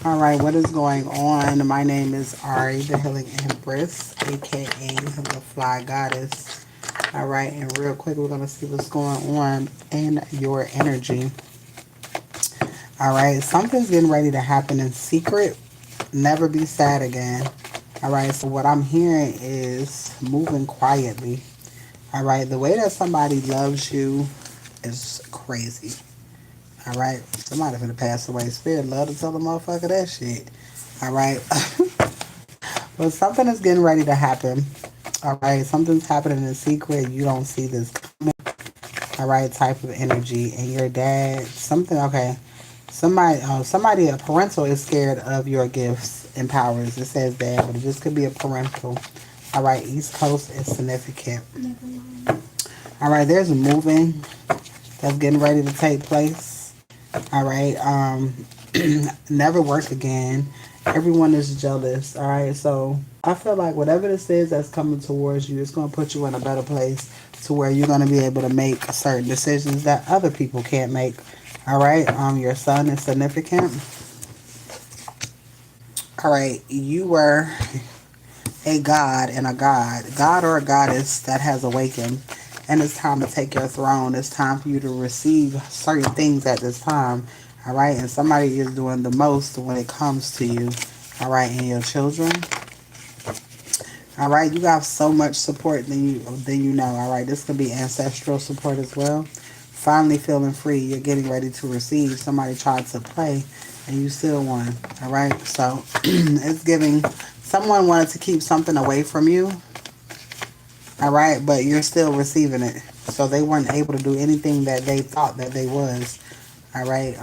All right, what is going on? My name is Ari, the Healing Empress, aka the Fly Goddess. All right, and real quick, we're gonna see what's going on in your energy. All right, something's getting ready to happen in secret. Never be sad again. All right, so what I'm hearing is moving quietly. All right, the way that somebody loves you is crazy. All right, somebody finna pass away. Spirit love to tell the motherfucker that shit. All right, but something is getting ready to happen. All right, something's happening in secret. You don't see this coming. All right, type of energy, and your dad, something. Okay, somebody, a parental is scared of your gifts and powers. It says that, but this could be a parental. All right, East Coast is significant. All right, there's a moving that's getting ready to take place. All right, never work again. Everyone is jealous. All right, so I feel like whatever this is that's coming towards you, it's gonna put you in a better place to where you're gonna be able to make certain decisions that other people can't make. All right, your son is significant. All right, you were a god and a god or a goddess that has awakened, and it's time to take your throne. It's time for you to receive certain things at this time. All right, and somebody is doing the most when it comes to you. All right, and your children. All right, you got so much support than you know. All right, this could be ancestral support as well. Finally feeling free. You're getting ready to receive. Somebody tried to play, and you still won. All right, so it's giving. Someone wanted to keep something away from you. All right, but you're still receiving it. So they weren't able to do anything that they thought that they was. All right,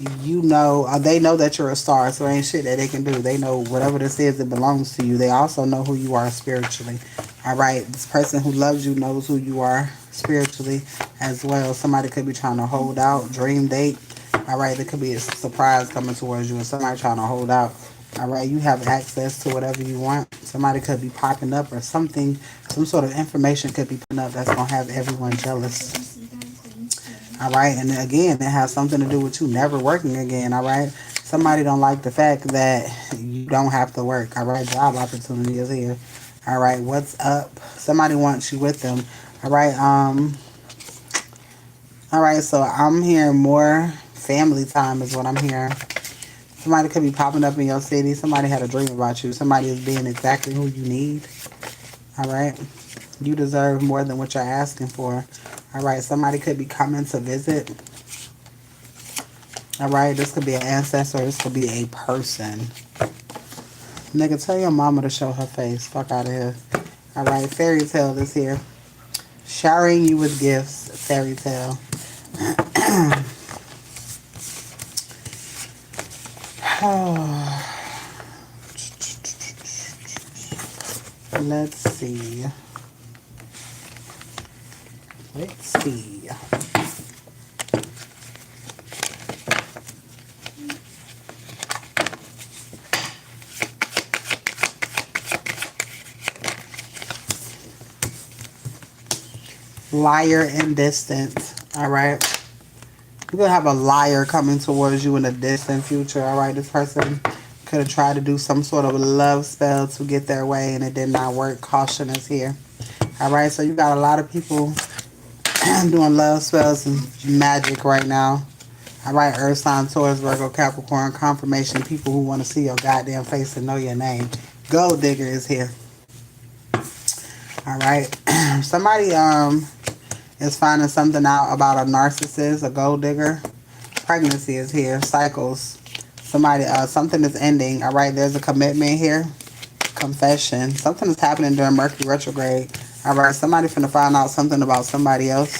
they know that you're a star, so ain't shit that they can do. They know whatever this is, it belongs to you. They also know who you are spiritually. All right, this person who loves you knows who you are spiritually as well. Somebody could be trying to hold out, dream date. All right, there could be a surprise coming towards you, and somebody trying to hold out. All right, you have access to whatever you want. Somebody could be popping up, or something, some sort of information could be popping up that's gonna have everyone jealous. All right, and again, it has something to do with you never working again. All right, somebody don't like the fact that you don't have to work. All right, job opportunity is here. All right, what's up? Somebody wants you with them. All right, all right. So I'm hearing more family time is what I'm hearing. Somebody could be popping up in your city. Somebody had a dream about you. Somebody is being exactly who you need. All right. You deserve more than what you're asking for. All right. Somebody could be coming to visit. All right. This could be an ancestor. This could be a person. Nigga, tell your mama to show her face. Fuck out of here. All right. Fairy tale is here. Showering you with gifts. Fairy tale. Let's see. Let's see. Liar in distance. All right. You're going to have a liar coming towards you in the distant future. All right. This person could have tried to do some sort of love spell to get their way, and it did not work. Caution is here. All right. So you got a lot of people doing love spells and magic right now. All right. Earth sign, Taurus, Virgo, Capricorn, confirmation. People who want to see your goddamn face and know your name. Gold digger is here. All right. Somebody is finding something out about a narcissist, a gold digger. Pregnancy is here. Cycles. Somebody, something is ending. All right, there's a commitment here. Confession. Something is happening during Mercury retrograde. All right, somebody finna find out something about somebody else.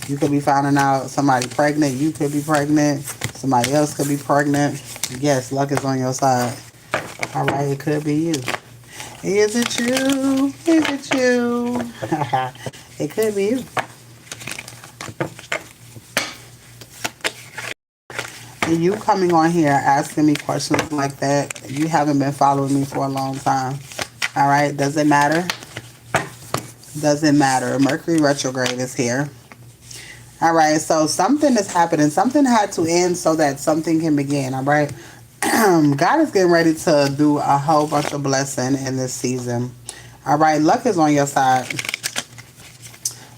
You could be finding out somebody pregnant. You could be pregnant. Somebody else could be pregnant. Yes, luck is on your side. All right, it could be you. Is it you? Is it you? It could be you. And you coming on here asking me questions like that, you haven't been following me for a long time. All right, does it matter? Doesn't matter. Mercury retrograde is here. All right, so something is happening. Something had to end so that something can begin. All right. God is getting ready to do a whole bunch of blessing in this season. All right, luck is on your side.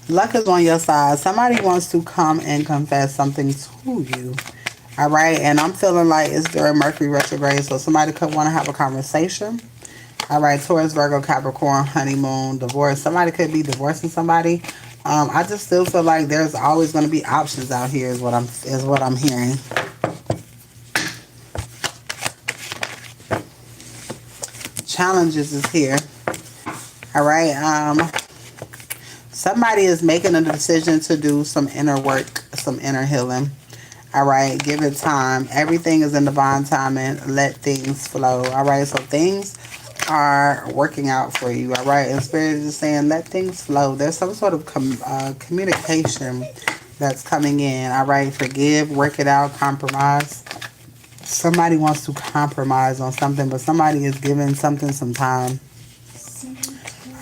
Luck is on your side. Somebody wants to come and confess something to you. All right, and I'm feeling like it's during Mercury retrograde, so somebody could want to have a conversation. All right, Taurus, Virgo, Capricorn, honeymoon, divorce. Somebody could be divorcing somebody. I just still feel like there's always going to be options out here. Is what I'm hearing. Challenges is here. All right. Somebody is making a decision to do some inner work, some inner healing. All right. Give it time. Everything is in divine timing. Let things flow. All right. So things are working out for you. All right. And Spirit is just saying, let things flow. There's some sort of communication that's coming in. All right. Forgive, work it out, compromise. Somebody wants to compromise on something, but somebody is giving something some time.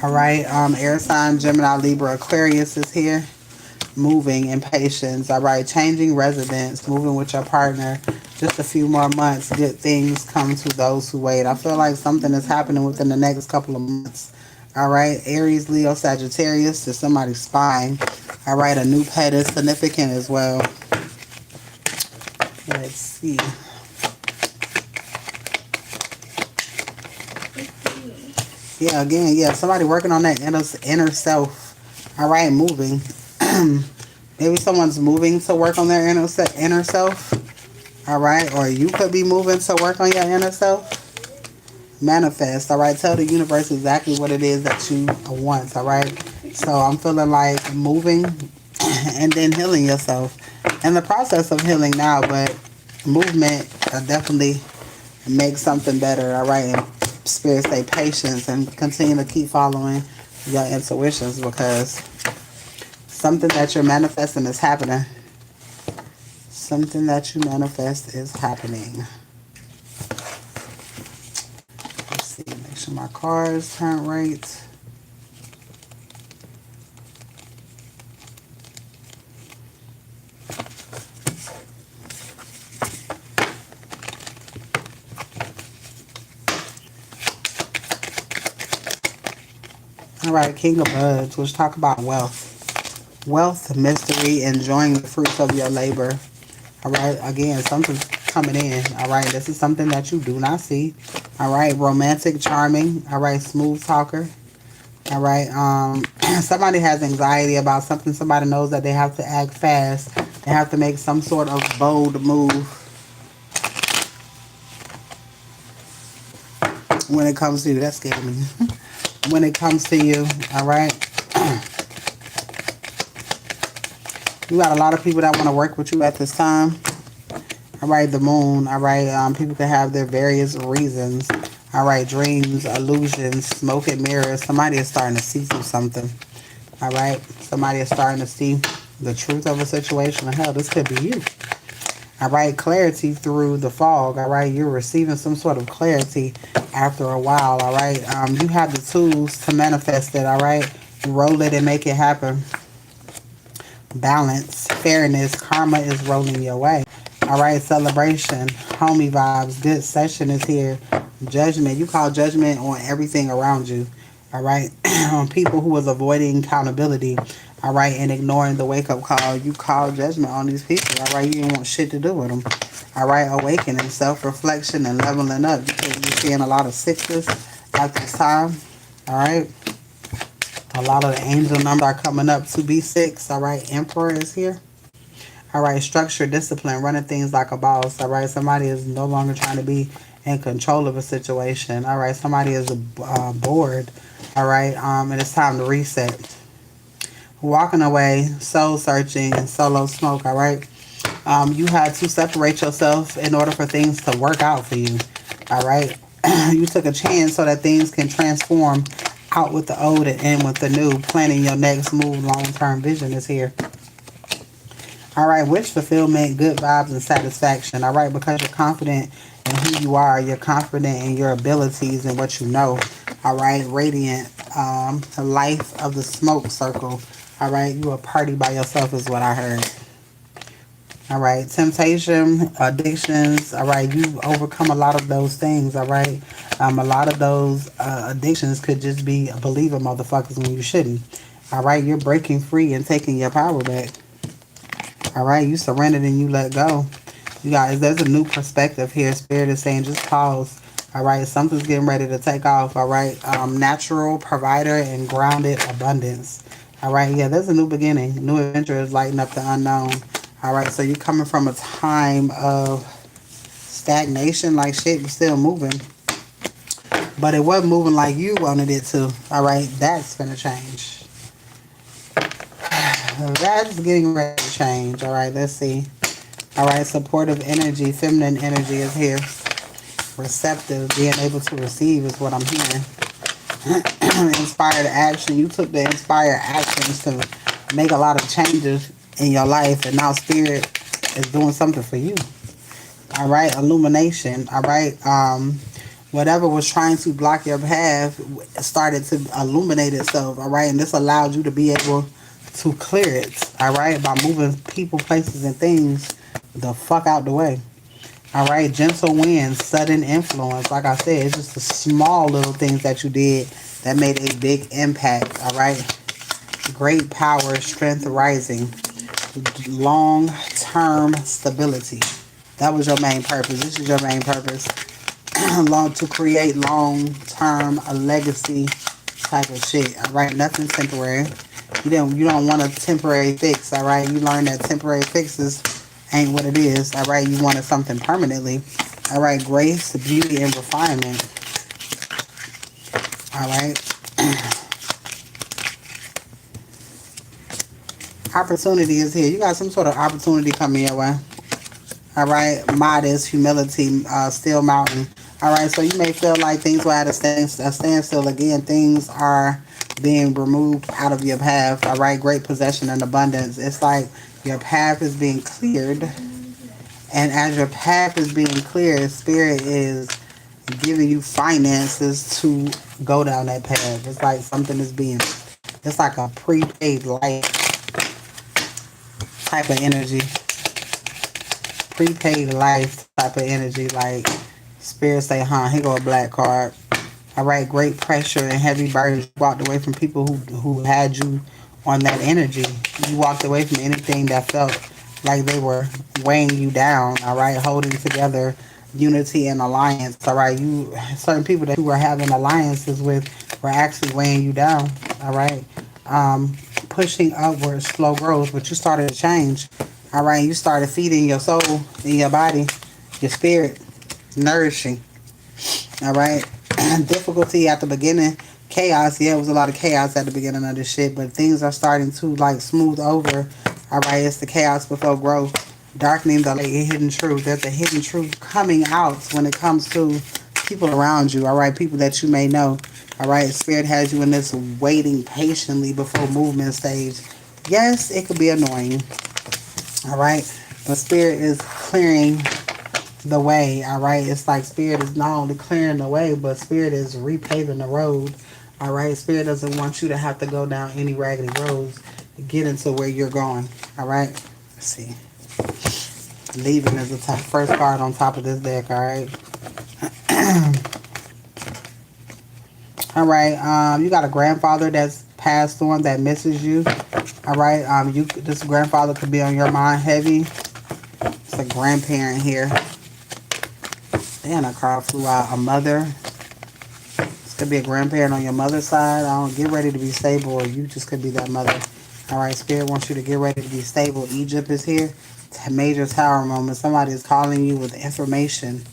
All right. Air sign, Gemini, Libra, Aquarius is here. Moving in patience. All right. Changing residence, moving with your partner. Just a few more months, good things come to those who wait. I feel like something is happening within the next couple of months. All right. Aries, Leo, Sagittarius is somebody's spine. All right. A new pet is significant as well. Let's see. Yeah, again, yeah, somebody working on that inner self. All right, moving. Maybe someone's moving to work on their inner self. All right, or you could be moving to work on your inner self. Manifest. All right, tell the universe exactly what it is that you want. All right, so I'm feeling like moving and then healing yourself. In the process of healing now, but movement definitely makes something better. All right, and Spirit, stay patient and continue to keep following your intuitions, because something that you're manifesting is happening. Something that you manifest is happening. Let's see, make sure my cards turn right. All right, King of Buds, let's talk about wealth. Wealth, mystery, enjoying the fruits of your labor. All right, again, something's coming in. All right, this is something that you do not see. All right, romantic, charming. All right, smooth talker. All right, somebody has anxiety about something. Somebody knows that they have to act fast. They have to make some sort of bold move when it comes to you. That scared me. When it comes to you, all right? You got a lot of people that want to work with you at this time. All right, the moon, all right? People can have their various reasons. All right, dreams, illusions, smoke and mirrors. Somebody is starting to see through something. All right? Somebody is starting to see the truth of a situation. Hell, this could be you. All right, clarity through the fog. All right, you're receiving some sort of clarity after a while. All right, you have the tools to manifest it. All right, roll it and make it happen. Balance, fairness, karma is rolling your way. All right, celebration, homie vibes, good session is here. Judgment, you call judgment on everything around you. All right, on people who was avoiding accountability. All right, and ignoring the wake-up call. You call judgment on these people. All right, you didn't want shit to do with them. All right, awakening, self-reflection, and leveling up. You're seeing a lot of sixes at this time. All right, a lot of the angel numbers are coming up to be 6. All right, Emperor is here. All right, structure, discipline, running things like a boss. All right, somebody is no longer trying to be in control of a situation. All right, somebody is bored. All right, and it's time to reset. Walking away, soul searching, and solo smoke. All right, you had to separate yourself in order for things to work out for you. All right, you took a chance so that things can transform out with the old and in with the new. Planning your next move, long-term vision is here. All right, wish fulfillment, good vibes, and satisfaction. All right, because you're confident in who you are, you're confident in your abilities and what you know. All right, radiant, the life of the smoke circle. All right, you a party by yourself is what I heard. All right, temptation, addictions. All right, you overcome a lot of those things. All right, a lot of those addictions could just be believer motherfuckers when you shouldn't. All right, you're breaking free and taking your power back. All right, you surrendered and you let go. You guys, there's a new perspective here. Spirit is saying just pause. All right, something's getting ready to take off. All right, natural provider and grounded abundance. All right, yeah, there's a new beginning. New adventure is lighting up the unknown. All right, so you're coming from a time of stagnation, like shit was still moving, but it wasn't moving like you wanted it to. All right, that's gonna change. That's getting ready to change. All right, let's see. All right, supportive energy, feminine energy is here. Receptive, being able to receive is what I'm hearing. Inspired action. You took the inspired actions to make a lot of changes in your life, and now spirit is doing something for you. All right, illumination. All right, whatever was trying to block your path started to illuminate itself. All right, and this allowed you to be able to clear it. All right, by moving people, places, and things the fuck out the way. All right, gentle winds, sudden influence. Like I said, it's just the small little things that you did that made a big impact. All right, great power, strength rising, long-term stability. That was your main purpose. This is your main purpose. To create long-term a legacy type of shit. All right, nothing temporary. You don't want a temporary fix. All right, you learn that temporary fixes ain't what it is. All right, you wanted something permanently. All right, grace, beauty, and refinement. All right. Opportunity is here. You got some sort of opportunity coming your way. All right, modest, humility, still mountain. All right, so you may feel like things were at a standstill again. Things are being removed out of your path. All right, great possession and abundance. It's like your path is being cleared, and as your path is being cleared, spirit is giving you finances to go down that path. It's like something is being, it's like a prepaid life type of energy. Prepaid life type of energy. Like spirit say, here go a black card. All right, great pressure and heavy burdens. You walked away from people who had you on that energy. You walked away from anything that felt like they were weighing you down. All right, holding together unity and alliance. All right, certain people that you were having alliances with were actually weighing you down. All right, pushing upward, slow growth, but you started to change. All right, you started feeding your soul and your body, your spirit, nourishing. All right, difficulty at the beginning, chaos. Yeah, it was a lot of chaos at the beginning of this shit, but things are starting to like smooth over. All right, it's the chaos before growth, darkening the hidden truth. There's a hidden truth coming out when it comes to people around you. All right, people that you may know. All right, spirit has you in this waiting patiently before movement stage. Yes, it could be annoying. All right, but spirit is clearing the way. All right, it's like spirit is not only clearing the way, but spirit is repaving the road. All right, spirit doesn't want you to have to go down any raggedy roads to get into where you're going. All right, let's see. Leaving is the first card on top of this deck. All right. All right, you got a grandfather that's passed on that misses you. All right, this grandfather could be on your mind heavy. It's a grandparent here. Damn, that card flew out. A mother. This could be a grandparent on your mother's side. Get ready to be stable, or you just could be that mother. All right, spirit wants you to get ready to be stable. Egypt is here. It's a major tower moment. Somebody is calling you with information.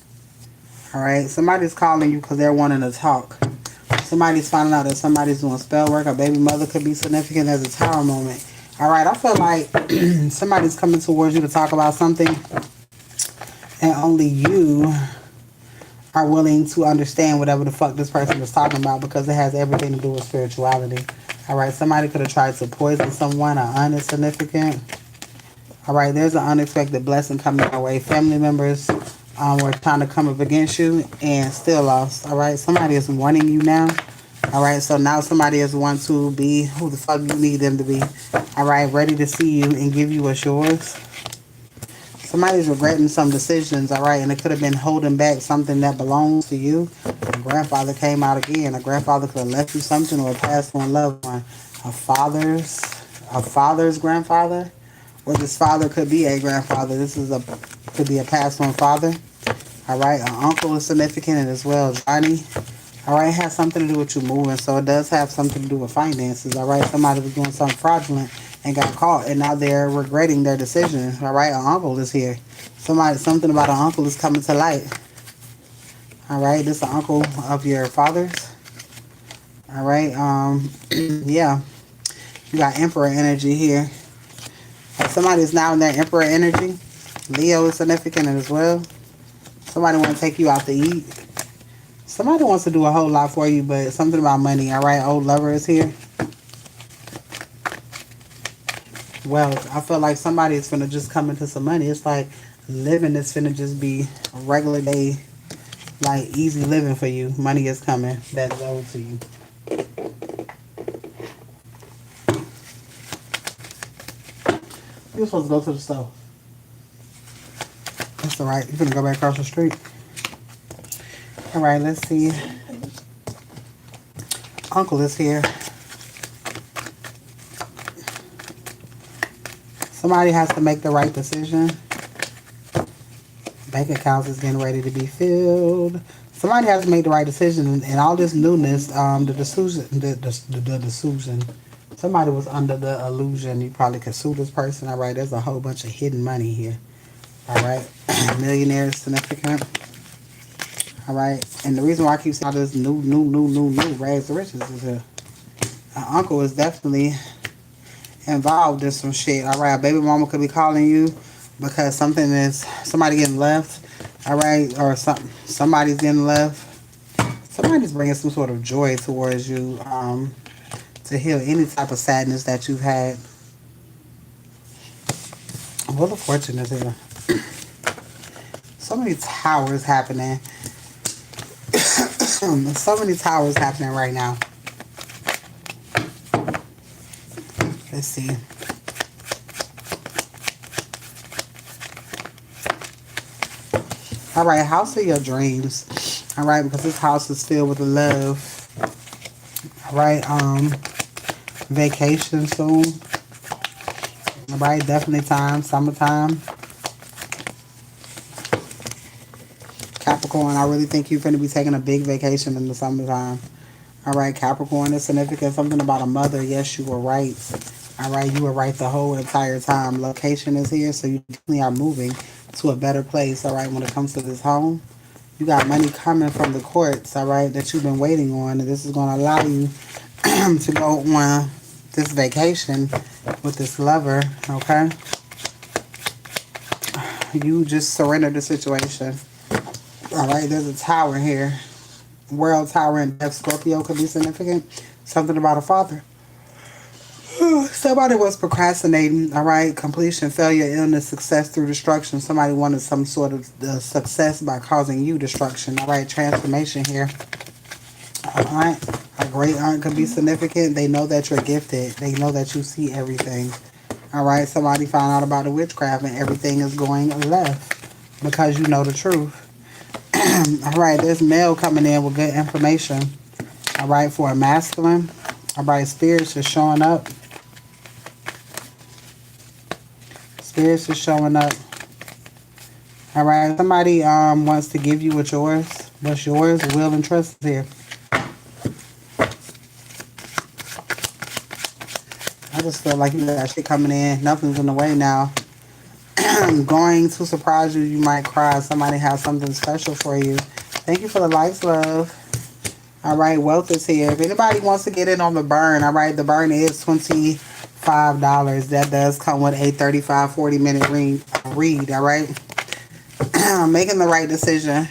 All right, somebody's calling you because they're wanting to talk. Somebody's finding out that somebody's doing spell work. A baby mother could be significant as a tower moment. All right, I feel like somebody's coming towards you to talk about something, and only you are willing to understand whatever the fuck this person is talking about, because it has everything to do with spirituality. All right, somebody could have tried to poison someone or insignificant. All right, there's an unexpected blessing coming our way. Family members were trying to come up against you and still lost. All right, somebody is warning you now. All right, so now somebody is want to be who the fuck you need them to be. All right, ready to see you and give you what's yours. Somebody's regretting some decisions, all right, and it could have been holding back something that belongs to you. A grandfather came out again. A grandfather could have left you something, or a past one loved one. A father's grandfather, or this father could be a grandfather. This is could be a past one father. All right, an uncle is significant as well, Johnny. All right, it has something to do with you moving, so it does have something to do with finances. All right, somebody was doing something fraudulent and got caught, and now they're regretting their decision. All right, an uncle is here. Something about an uncle is coming to light. All right, this is an uncle of your father's. All right, yeah, you got Emperor energy here. Somebody is now in their Emperor energy. Leo is significant as well. Somebody want to take you out to eat. Somebody wants to do a whole lot for you, but something about money. All right, old lover is here. Well, I feel like somebody is finna just come into some money. It's like living is finna just be a regular day, like easy living for you. Money is coming. That's owed to you. You're supposed to go to the store. That's all right. You're gonna go back across the street. All right, let's see. Uncle is here. Somebody has to make the right decision. Bank accounts is getting ready to be filled. Somebody has to make the right decision, and all this newness, the delusion. Somebody was under the illusion you probably could sue this person. All right, there's a whole bunch of hidden money here. All right, millionaire is significant. All right, and the reason why I keep saying all this new rags to riches is an uncle is definitely involved in some shit. All right, a baby mama could be calling you because somebody getting left. All right, or somebody's getting left. Somebody's bringing some sort of joy towards you to heal any type of sadness that you've had. Wheel of Fortune is here. So many towers happening. So many towers happening right now. Let's see. All right, house of your dreams. All right, because this house is filled with love. All right, vacation soon. All right, definitely time, summertime. Capricorn, I really think you're going to be taking a big vacation in the summertime. All right, Capricorn is significant. Something about a mother. Yes, you were right. All right, you were right the whole entire time. Location is here, so you definitely are moving to a better place. All right, when it comes to this home, you got money coming from the courts. All right, that you've been waiting on, and this is going to allow you to go on this vacation with this lover. Okay, you just surrender the situation. All right, there's a tower here. World Tower and Death. Scorpio could be significant. Something about a father. Somebody was procrastinating. All right, completion, failure, illness, success through destruction. Somebody wanted some sort of success by causing you destruction. All right, transformation here. All right, a great aunt could be significant. They know that you're gifted. They know that you see everything. All right, somebody found out about the witchcraft and everything is going left because you know the truth. All right, there's mail coming in with good information. All right, for a masculine. All right, spirits is showing up. Spirits is showing up. All right, somebody wants to give you what's yours. What's yours? Will and trust is here. I just feel like you got shit coming in. Nothing's in the way now. Going to surprise you. You might cry. Somebody has something special for you. Thank you for the likes, love. All right, wealth is here. If anybody wants to get in on the burn, all right, the burn is $25. That does come with a 35, 40-minute read, all right? Making the right decision.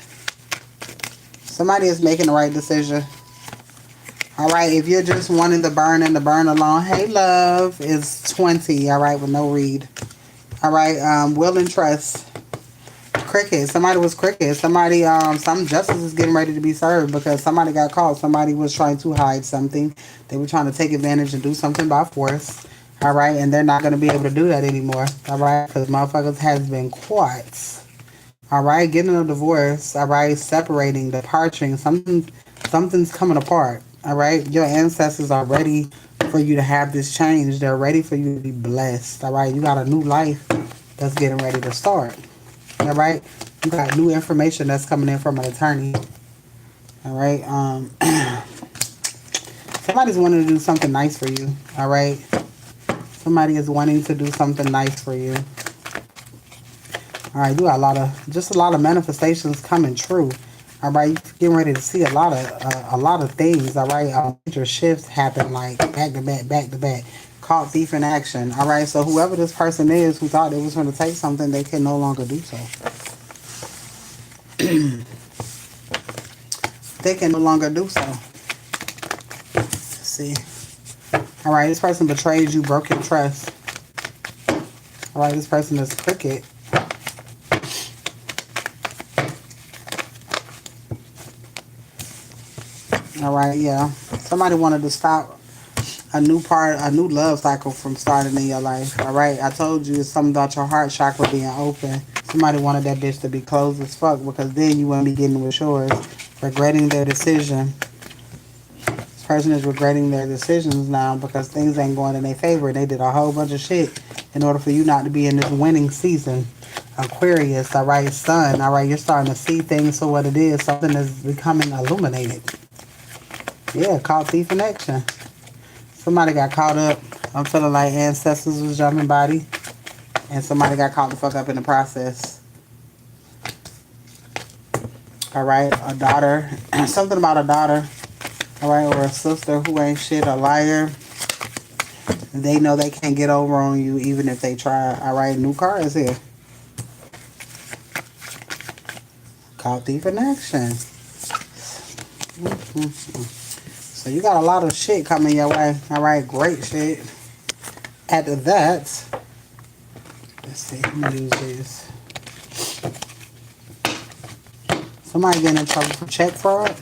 Somebody is making the right decision. All right, if you're just wanting the burn and the burn alone, hey, love, is $20, all right, with no read. All right, will and trust. cricket. Somebody was cricket. Somebody, some justice is getting ready to be served because somebody got caught. Somebody was trying to hide something. They were trying to take advantage and do something by force. All right, and they're not going to be able to do that anymore. All right, because motherfuckers has been caught. All right, getting a divorce. All right, separating, departing. Something's coming apart. All right, your ancestors are ready for you to have this change. They're ready for you to be blessed. All right, you got a new life that's getting ready to start. All right, you got new information that's coming in from an attorney. All right, somebody's wanting to do something nice for you. All right, somebody is wanting to do something nice for you. All right, you got a lot of manifestations coming true. All right, you're getting ready to see a lot of things. All right, major shifts happen like back to back, back to back. Caught thief in action. All right, so whoever this person is who thought they was going to take something, they can no longer do so. They can no longer do so. Let's see. All right, this person betrayed you, broke your trust. All right, this person is cricket. All right, yeah. Somebody wanted to stop a new love cycle from starting in your life. All right, I told you it's something about your heart chakra being open. Somebody wanted that bitch to be closed as fuck because then you wouldn't be getting with yours, regretting their decision. This person is regretting their decisions now because things ain't going in their favor. They did a whole bunch of shit in order for you not to be in this winning season. Aquarius, all right, sun, all right, you're starting to see things for what it is. Something is becoming illuminated. Yeah, caught thief in action. Somebody got caught up. I'm feeling like ancestors was jumping body. And somebody got caught the fuck up in the process. Alright, a daughter. Something about a daughter. Alright, or a sister who ain't shit, a liar. They know they can't get over on you even if they try. Alright, new car is here. Caught thief in action. So you got a lot of shit coming your way. All right, great shit. After that, let's see, I'm gonna use this. Somebody getting in trouble for check fraud.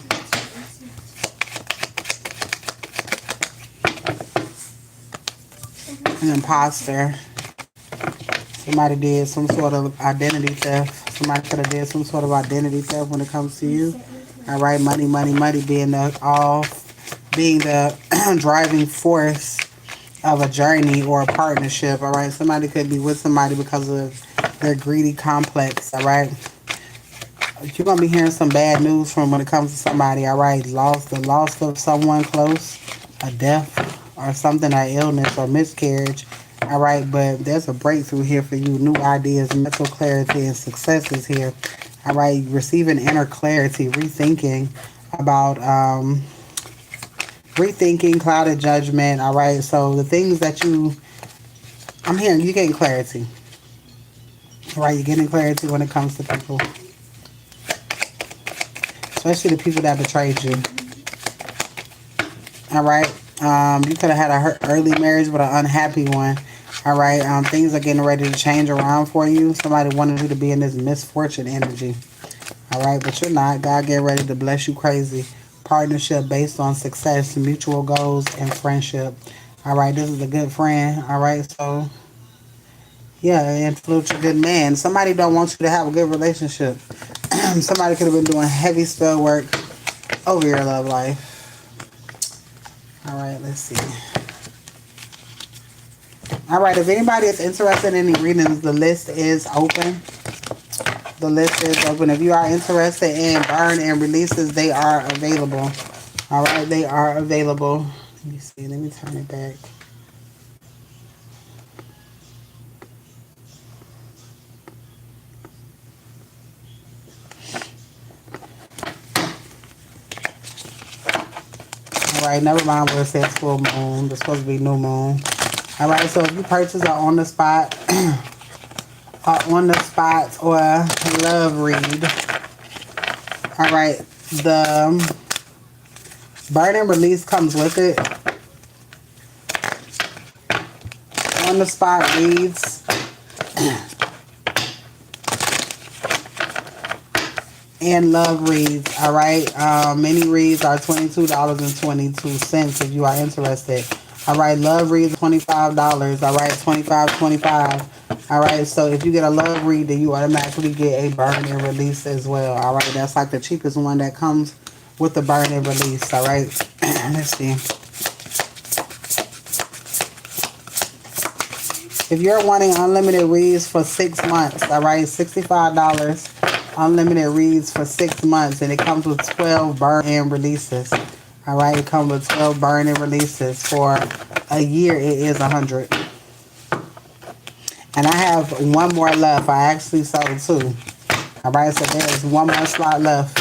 An imposter. Somebody did some sort of identity theft. Somebody could have did some sort of identity theft when it comes to you. All right, money, money, money being the driving force of a journey or a partnership. All right, somebody could be with somebody because of their greedy complex. All right, you're gonna be hearing some bad news from when it comes to somebody. All right, the loss of someone close, a death or something, an illness or miscarriage. All right, but there's a breakthrough here for you. New ideas, mental clarity, and success is here. All right, receiving inner clarity, rethinking about clouded judgment. All right, so the things that I'm hearing, you're getting clarity. All right, you're getting clarity when it comes to people, especially the people that betrayed you. All right, you could have had a early marriage but an unhappy one. All right, things are getting ready to change around for you. Somebody wanted you to be in this misfortune energy. All right, but you're not. God getting ready to bless you crazy. Partnership based on success, mutual goals, and friendship. All right, this is a good friend. All right, so yeah, influence a good man. Somebody don't want you to have a good relationship. Somebody could have been doing heavy spell work over your love life. All right, let's see. All right, if anybody is interested in any readings, the list is open. The list is open. If you are interested in burn and releases, they are available. All right, they are available. Let me see. Let me turn it back. All right, never mind where it says full moon. It's supposed to be new moon. All right, so if you purchase a on the spot, or love read, all right, the burn and release comes with it. On the spot reads and love reads. All right. Many reads are $22.22 if you are interested. All right. Love reads $25. All right. 25.25. All right. So if you get a love read, then you automatically get a burn and release as well. All right. That's like the cheapest one that comes with the burn and release. All right. Let's see. If you're wanting unlimited reads for 6 months, all right, $65, unlimited reads for 6 months, and it comes with 12 burn and releases. All right, it comes with 12 burn and releases. For a year, it is 100. And I have one more left. I actually sold two. All right, so there's one more slot left.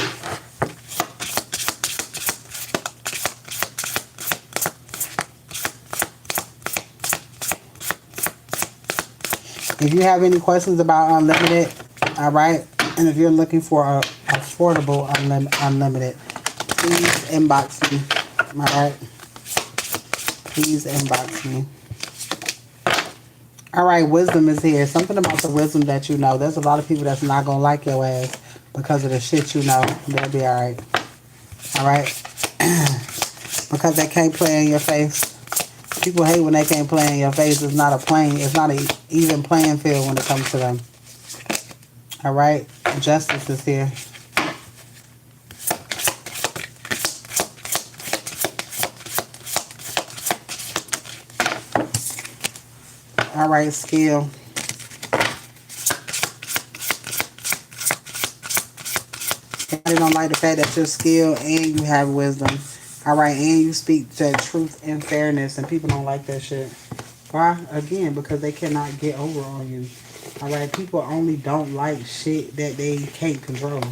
If you have any questions about unlimited, all right, and if you're looking for a affordable unlimited, please inbox me. All right, please inbox me. All right, wisdom is here. Something about the wisdom that you know. There's a lot of people that's not gonna like your ass because of the shit you know. They'll be all right. All right, because they can't play in your face. People hate when they can't play in your face. It's not a even playing field when it comes to them. All right, justice is here. All right, skill. Everybody don't like the fact that you're skilled and you have wisdom. All right, and you speak to truth and fairness, and people don't like that shit. Why? Again, because they cannot get over on you. All right, people only don't like shit that they can't control.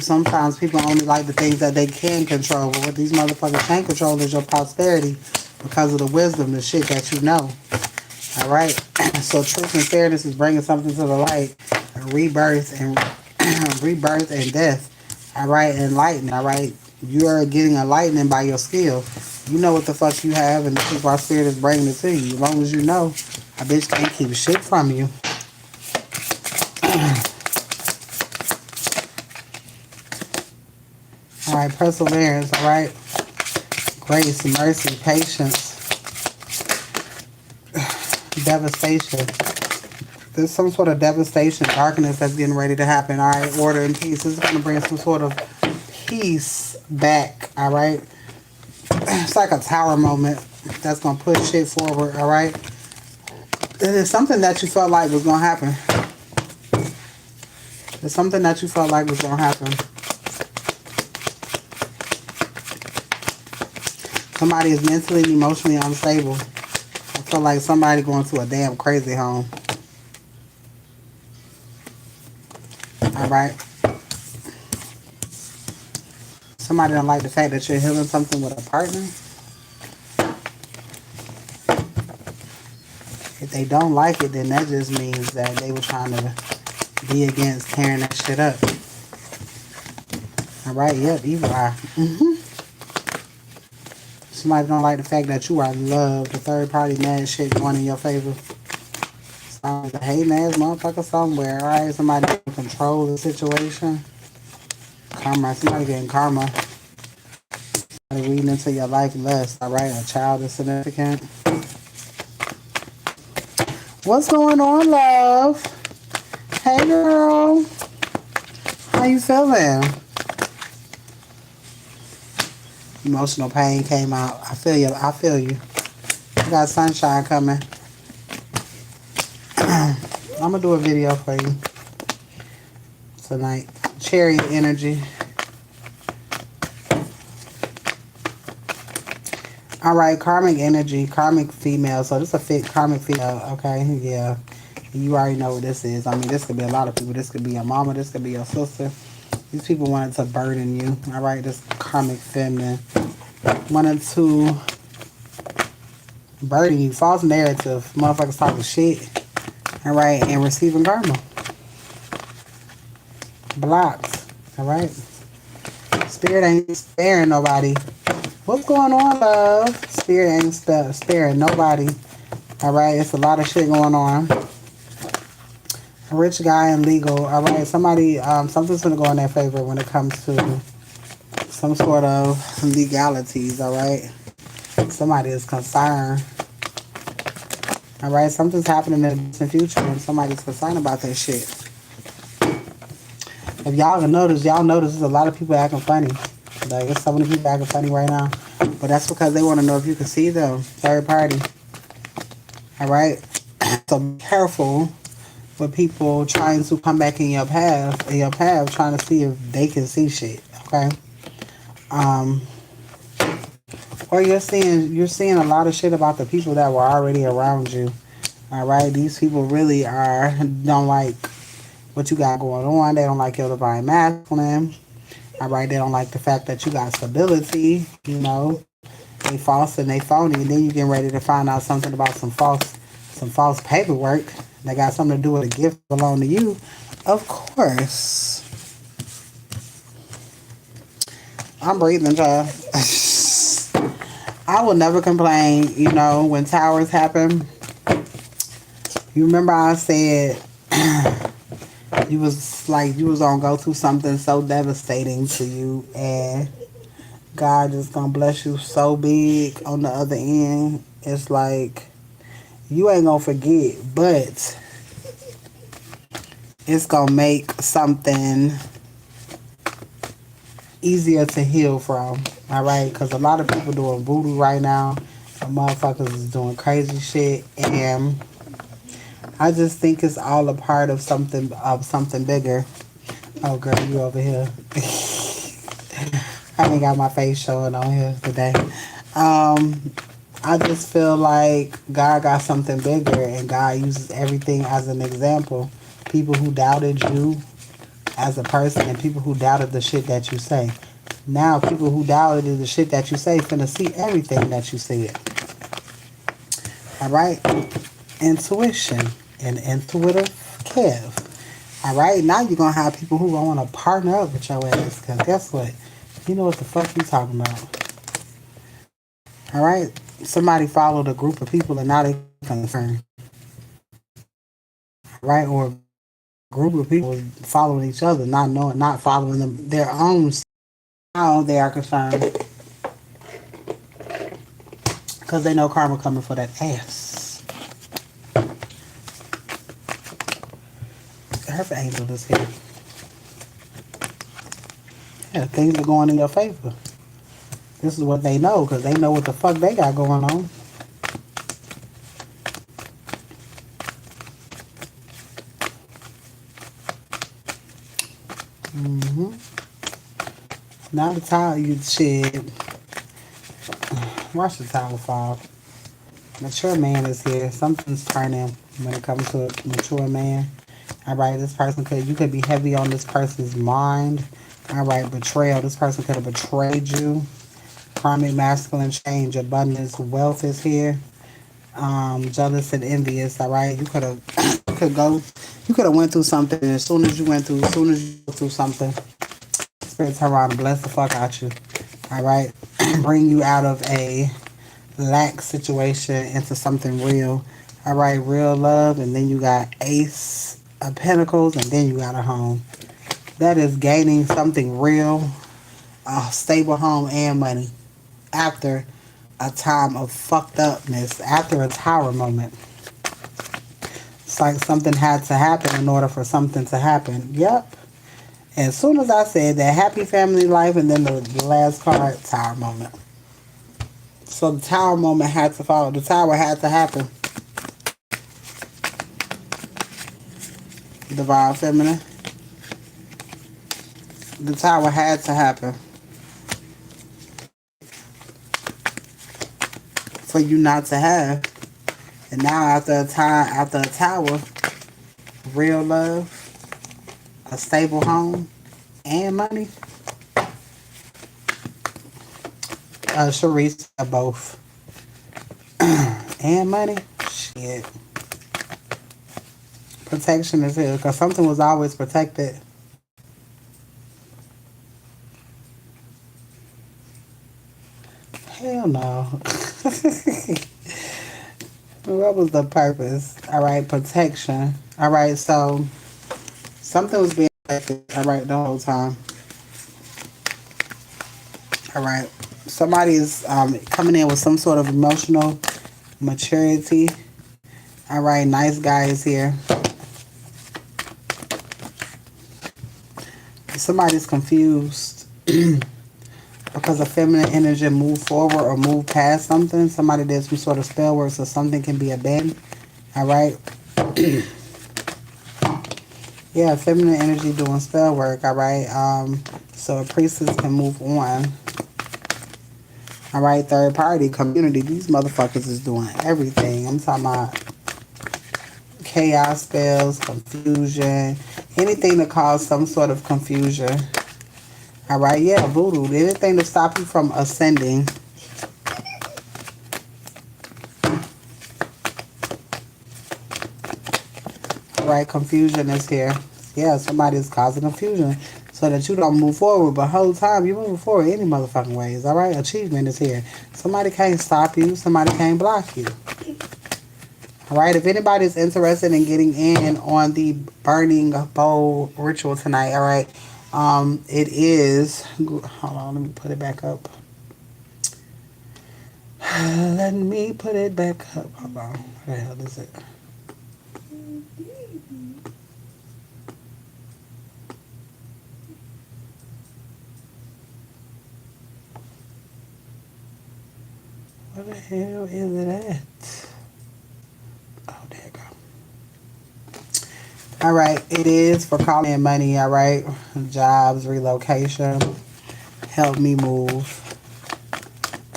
Sometimes people only like the things that they can control. But what these motherfuckers can't control is your prosperity because of the wisdom, the shit that you know. All right? So truth and fairness is bringing something to the light. Rebirth and rebirth and death. All right? Enlightened. All right? You are getting enlightened by your skill. You know what the fuck you have, and this is why spirit is bringing it to you. As long as you know, a bitch can't keep shit from you. All right, perseverance, all right? Grace, mercy, patience, devastation. There's some sort of devastation, darkness that's getting ready to happen, all right? Order and peace. This is going to bring some sort of peace back, all right? It's like a tower moment that's going to push shit forward, all right? There's something that you felt like was going to happen. There's something that you felt like was going to happen. Somebody is mentally and emotionally unstable. I feel like somebody going to a damn crazy home. All right. Somebody don't like the fact that you're healing something with a partner. If they don't like it, then that just means that they were trying to be against tearing that shit up. All right. Yep. Evil eye. Somebody don't like the fact that you are loved. The third party mad shit going in your favor. Somebody's a hating ass motherfucker somewhere. Alright, somebody can control the situation. Karma. Somebody getting karma. Somebody reading into your life less. Alright, a child is significant. What's going on, love? Hey, girl. How you feeling? Emotional pain came out. I feel you. I feel you. You got sunshine coming. I'm going to do a video for you tonight. Chariot energy. All right, karmic energy, karmic female. So this is a fit karmic female, okay? Yeah. You already know what this is. I mean, this could be a lot of people. This could be your mama. This could be your sister. These people wanted to burden you. All right, this karmic feminine wanted to Birding you, false narrative, motherfuckers talking shit, all right, and receiving karma. Blocked, all right. Spirit ain't sparing nobody. What's going on, love? Spirit ain't sparing nobody, all right. It's a lot of shit going on. A rich guy and legal, all right. Somebody, something's gonna go in their favor when it comes to some sort of legalities, all right. Somebody is concerned. All right, something's happening in the future and somebody's concerned about that shit. If y'all can notice, there's a lot of people acting funny. Like, there's so many people acting funny right now. But that's because they want to know if you can see them. Third party. All right? So be careful with people trying to come back in your path, trying to see if they can see shit. Okay? Or you're seeing a lot of shit about the people that were already around you. All right, these people really don't like what you got going on. They don't like your divine masculine. All right, they don't like the fact that you got stability. You know, they false and they phony, and then you getting ready to find out something about some false paperwork that got something to do with a gift belong to you. Of course, I'm breathing, child. I will never complain, you know, when towers happen. You remember I said you was gonna go through something so devastating to you, and God is gonna bless you so big on the other end. It's like you ain't gonna forget, but it's gonna make something easier to heal from. All right, because a lot of people doing voodoo right now. Some motherfuckers is doing crazy shit, and I just think it's all a part of something bigger. Oh girl, you over here. I ain't got my face showing on here today. I just feel like God got something bigger, and God uses everything as an example. People who doubted you as a person and people who doubted the shit that you say. Now people who doubted the shit that you say finna see everything that you said. All right? Intuition and intuitive Kev. All right? Now you're going to have people who want to partner up with your ass, because guess what? You know what the fuck you talking about. All right? Somebody followed a group of people and now they concerned. Right? Or a group of people following each other, not following them their own. Now they are concerned because they know karma coming for that ass. Her angel is here. Yeah, things are going in your favor. This is what they know, because they know what the fuck they got going on. Now the towel you shed. Watch the towel fall. Mature man is here. Something's turning when it comes to a mature man. All right, you could be heavy on this person's mind. All right, betrayal. This person could have betrayed you. Karmic masculine change, abundance, wealth is here. Jealous and envious. All right, you could have went through something. And as soon as you go through something, Spirit turn around and bless the fuck out you. All right, bring you out of a lack situation into something real. All right, real love, and then you got Ace of Pentacles, and then you got a home. That is gaining something real, a stable home and money after a time of fucked upness, after a tower moment. It's like something had to happen in order for something to happen. Yep. And as soon as I said that, happy family life, and then the last card, tower moment. So the tower moment had to follow. The tower had to happen. Divine feminine. The tower had to happen for you not to have. And now after a tower, real love, a stable home, and money. Sharice, both. and money. Shit. Protection is here because something was always protected. Hell no. What was the purpose? All right, protection. All right, so something was being protected. All right, the whole time. All right, somebody is coming in with some sort of emotional maturity. All right, nice guy is here. Somebody's confused because of feminine energy move forward or move past something. Somebody did some sort of spell work so something can be abandoned. All right. Yeah, feminine energy doing spell work. All right. So a priestess can move on. All right. Third party community. These motherfuckers is doing everything. I'm talking about chaos spells, confusion, anything to cause some sort of confusion. All right, yeah, voodoo. Anything to stop you from ascending. All right, confusion is here. Yeah, somebody is causing confusion so that you don't move forward. But the whole time you moving forward any motherfucking ways. All right, achievement is here. Somebody can't stop you. Somebody can't block you. All right, if anybody's interested in getting in on the burning bowl ritual tonight, all right, it is, hold on, let me put it back up. Let me put it back up. Hold on, what the hell is it? Where the hell is it at? Oh, there you go. All right, it is for calling in money, all right? Jobs, relocation, help me move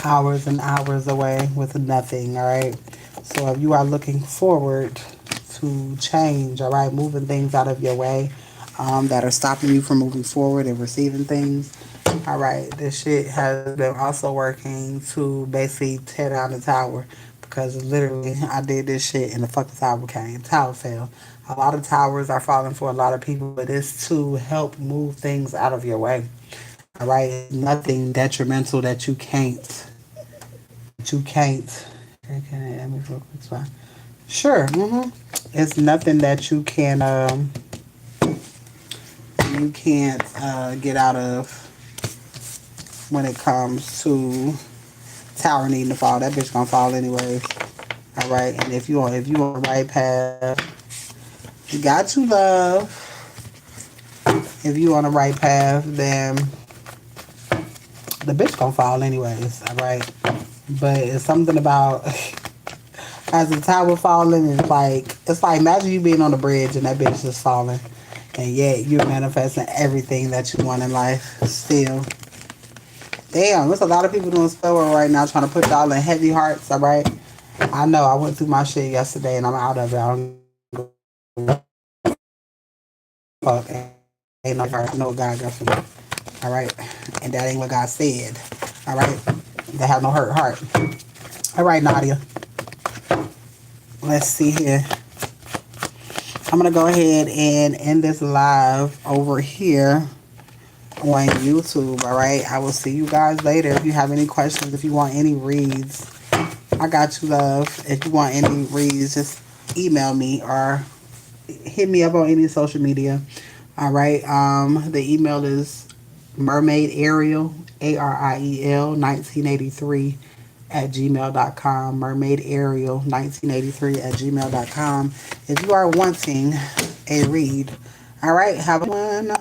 hours and hours away with nothing, all right? So if you are looking forward to change, all right, moving things out of your way that are stopping you from moving forward and receiving things, all right, this shit has been also working to basically tear down the tower because literally I did this shit and the fucking tower came. Tower fell. A lot of towers are falling for a lot of people, but it's to help move things out of your way. All right, nothing detrimental that you can't. You can't. Okay, let me focus this one. Sure. It's nothing that you can. You can't get out of when it comes to tower needing to fall. That bitch gonna fall anyways. All right, and if you on the right path, you got to love. If you on the right path, then the bitch gonna fall anyways. All right, but it's something about as the tower falling. It's like imagine you being on the bridge and that bitch just falling, and yet you're manifesting everything that you want in life still. Damn, there's a lot of people doing spell work right now trying to put y'all in heavy hearts, all right? I know, I went through my shit yesterday and I'm out of it. I don't fuck. Ain't no God got for me, all right? And that ain't what God said, all right? They have no hurt heart. All right, Nadia. Let's see here. I'm going to go ahead and end this live over here on YouTube, all right? I will see you guys later. If you have any questions, if you want any reads, I got you, love. If you want any reads, just email me or hit me up on any social media, all right? The email is mermaidariel, ARIEL 1983 at gmail.com, mermaidariel 1983 at gmail.com if you are wanting a read. All right, have one.